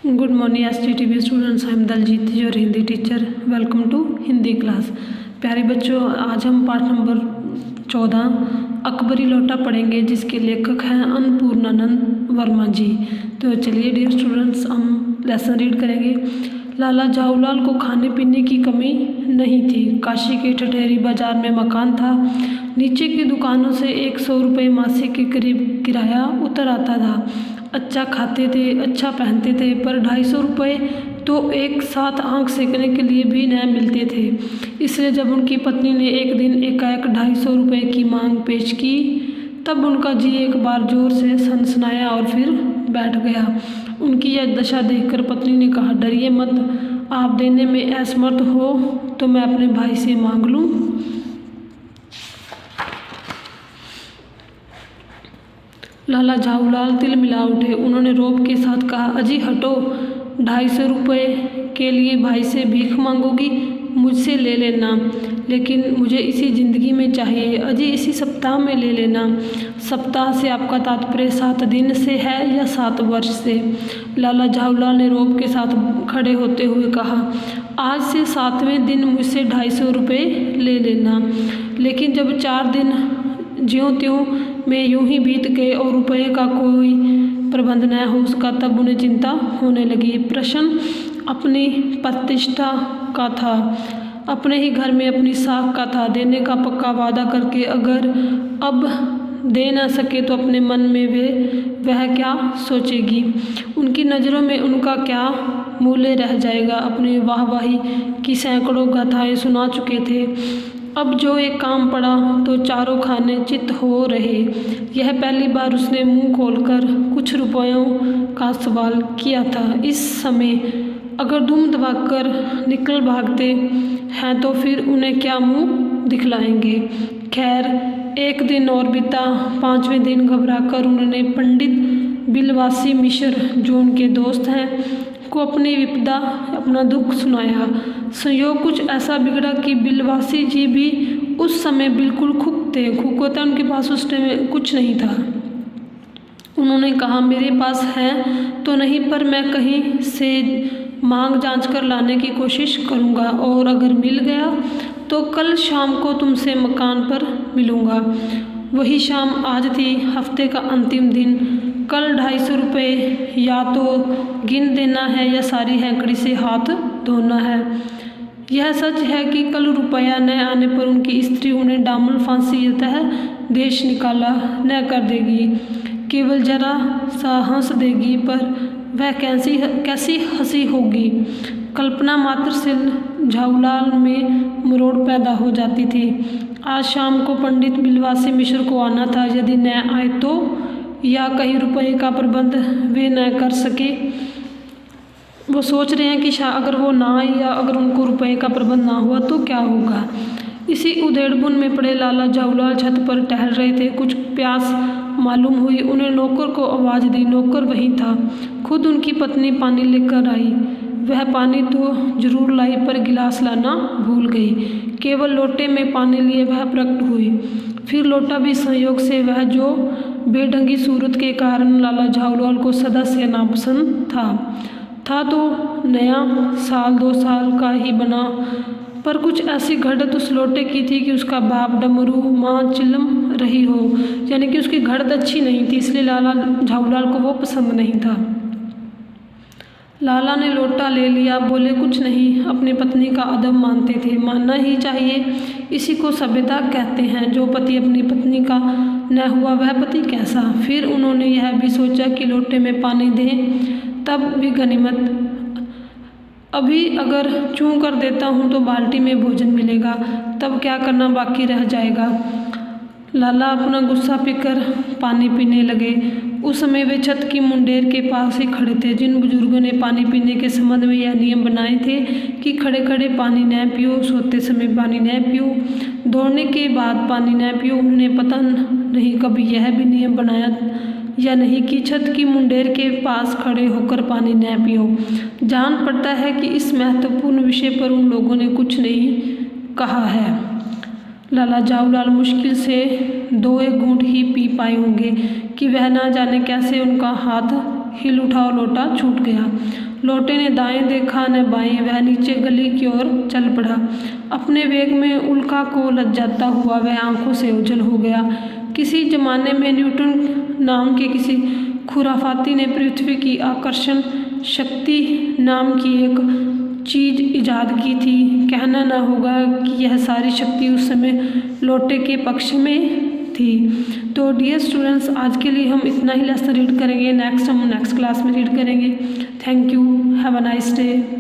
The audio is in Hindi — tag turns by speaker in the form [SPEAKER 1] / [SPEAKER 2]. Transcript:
[SPEAKER 1] Good morning STTB students, I am Daljeet your Hindi teacher. Welcome to Hindi class. प्यारे बच्चों, आज हम पाठ नंबर 14 अकबरी लोटा पढ़ेंगे, जिसके लेखक हैं अन्नपूर्णानंद वर्मा जी। तो चलिए डियर स्टूडेंट्स, हम लेसन रीड करेंगे। लाला झाऊलाल को खाने पीने की कमी नहीं थी। काशी के ठठेरी बाजार में मकान था। नीचे की दुकानों से 100 रुपये मासिक के करीब किराया उतर आता था। अच्छा खाते थे, अच्छा पहनते थे, पर 250 रुपये तो एक साथ आँख सेकने के लिए भी न मिलते थे। इसलिए जब उनकी पत्नी ने एक दिन एकाएक 250 रुपये की मांग पेश की, तब उनका जी एक बार जोर से सनसनाया और फिर बैठ गया। उनकी यह दशा देखकर पत्नी ने कहा, डरिए मत, आप देने में असमर्थ हो तो मैं अपने भाई से मांग लूँ। लाला झाऊलाल तिल मिला उठे। उन्होंने रोब के साथ कहा, अजी हटो, 250 रुपये के लिए भाई से भीख मांगोगी? मुझसे ले लेना, लेकिन मुझे इसी ज़िंदगी में चाहिए। अजी इसी सप्ताह में ले लेना। सप्ताह से आपका तात्पर्य 7 दिन से है या 7 वर्ष से? लाला झाऊलाल ने रोब के साथ खड़े होते हुए कहा, आज से 7वें दिन मुझसे 250 रुपये ले लेना। लेकिन जब 4 दिन ज्यों त्यों में यूं ही बीत गए और रुपये का कोई प्रबंध न हो उसका, तब उन्हें चिंता होने लगी। प्रश्न अपनी प्रतिष्ठा का था, अपने ही घर में अपनी साख का था। देने का पक्का वादा करके अगर अब दे न सके तो अपने मन में वह क्या सोचेगी? उनकी नज़रों में उनका क्या मूल्य रह जाएगा? अपनी वाहवाही की सैकड़ों गाथाएं सुना चुके थे। अब जो एक काम पड़ा तो चारों खाने चित हो रहे। यह पहली बार उसने मुंह खोलकर कुछ रुपयों का सवाल किया था। इस समय अगर दुम दबाकर निकल भागते हैं तो फिर उन्हें क्या मुंह दिखलाएंगे? खैर, एक दिन और बीता। 5वें दिन घबराकर उन्होंने पंडित बिलवासी मिश्र, जो उनके दोस्त हैं, को अपनी विपदा, अपना दुख सुनाया। संयोग कुछ ऐसा बिगड़ा कि बिलवासी जी भी उस समय बिल्कुल खुक थे। खुकोता उनके पास उस टाइम कुछ नहीं था। उन्होंने कहा, मेरे पास है तो नहीं, पर मैं कहीं से मांग जांच कर लाने की कोशिश करूँगा, और अगर मिल गया तो कल शाम को तुमसे मकान पर मिलूँगा। वही शाम आज थी, हफ्ते का अंतिम दिन। कल 250 रुपये या तो गिन देना है या सारी हैंकड़ी से हाथ धोना है। यह सच है कि कल रुपया न आने पर उनकी स्त्री उन्हें डामल फांसीतः देश निकाला न कर देगी, केवल जरा सा हंस देगी, पर वह कैसी हंसी होगी। कल्पना मात्र से झाऊलाल में मरोड़ पैदा हो जाती थी। आज शाम को पंडित बिलवासी मिश्र को आना था। यदि न आए तो, या कहीं रुपये का प्रबंध वे न कर सके। वो सोच रहे हैं कि अगर वो ना आए या अगर उनको रुपये का प्रबंध ना हुआ तो क्या होगा। इसी उधेड़बुन में पड़े लाला झाऊलाल छत पर टहल रहे थे। कुछ प्यास मालूम हुई। उन्हें नौकर को आवाज़ दी। नौकर वहीं था। खुद उनकी पत्नी पानी लेकर आई। वह पानी तो जरूर लाई, पर गिलास लाना भूल गई। केवल लोटे में पानी लिए वह प्रकट हुई। फिर लोटा भी संयोग से, वह जो बेढंगी सूरत के कारण लाला झाऊलाल को सदा से नापसंद था तो नया, 1-2 साल का ही बना, पर कुछ ऐसी घड़त उस लोटे की थी कि उसका बाप डमरू, माँ चिलम रही हो, यानी कि उसकी घड़त अच्छी नहीं थी, इसलिए लाला झाऊलाल को वो पसंद नहीं था। लाला ने लोटा ले लिया, बोले कुछ नहीं। अपनी पत्नी का अदब मानते थे, मानना ही चाहिए। इसी को सभ्यता कहते हैं। जो पति अपनी पत्नी का न हुआ वह पति कैसा। फिर उन्होंने यह भी सोचा कि लोटे में पानी दें, तब भी गनीमत। अभी अगर चूं कर देता हूँ तो बाल्टी में भोजन मिलेगा, तब क्या करना बाकी रह जाएगा। लाला अपना गुस्सा पीकर पानी पीने लगे। उस समय वे छत की मुंडेर के पास ही खड़े थे। जिन बुजुर्गों ने पानी पीने के संबंध में यह नियम बनाए थे कि खड़े खड़े पानी न पियो, सोते समय पानी न पियो, दौड़ने के बाद पानी न पियो, उन्होंने पता नहीं कभी यह भी नियम बनाया या नहीं कि छत की मुंडेर के पास खड़े होकर पानी न पियो। जान पड़ता है कि इस महत्वपूर्ण विषय पर उन लोगों ने कुछ नहीं कहा है। लाला झाऊलाल मुश्किल से 2 घूंट ही पी पाए होंगे कि वह ना जाने कैसे उनका हाथ हिल उठा और लोटा छूट गया। लोटे ने दाएं देखा न बाएं, वह नीचे गली की ओर चल पड़ा। अपने वेग में उल्का को लजाता हुआ वह आंखों से ओझल हो गया। किसी जमाने में न्यूटन नाम के किसी खुराफाती ने पृथ्वी की आकर्षण शक्ति नाम की एक चीज इजाद की थी। कहना न होगा कि यह सारी शक्ति उस समय लोटे के पक्ष में थी। तो डियर स्टूडेंट्स, आज के लिए हम इतना ही लेसन रीड करेंगे। नेक्स्ट हम नेक्स्ट क्लास में रीड करेंगे। Thank you, have a nice day.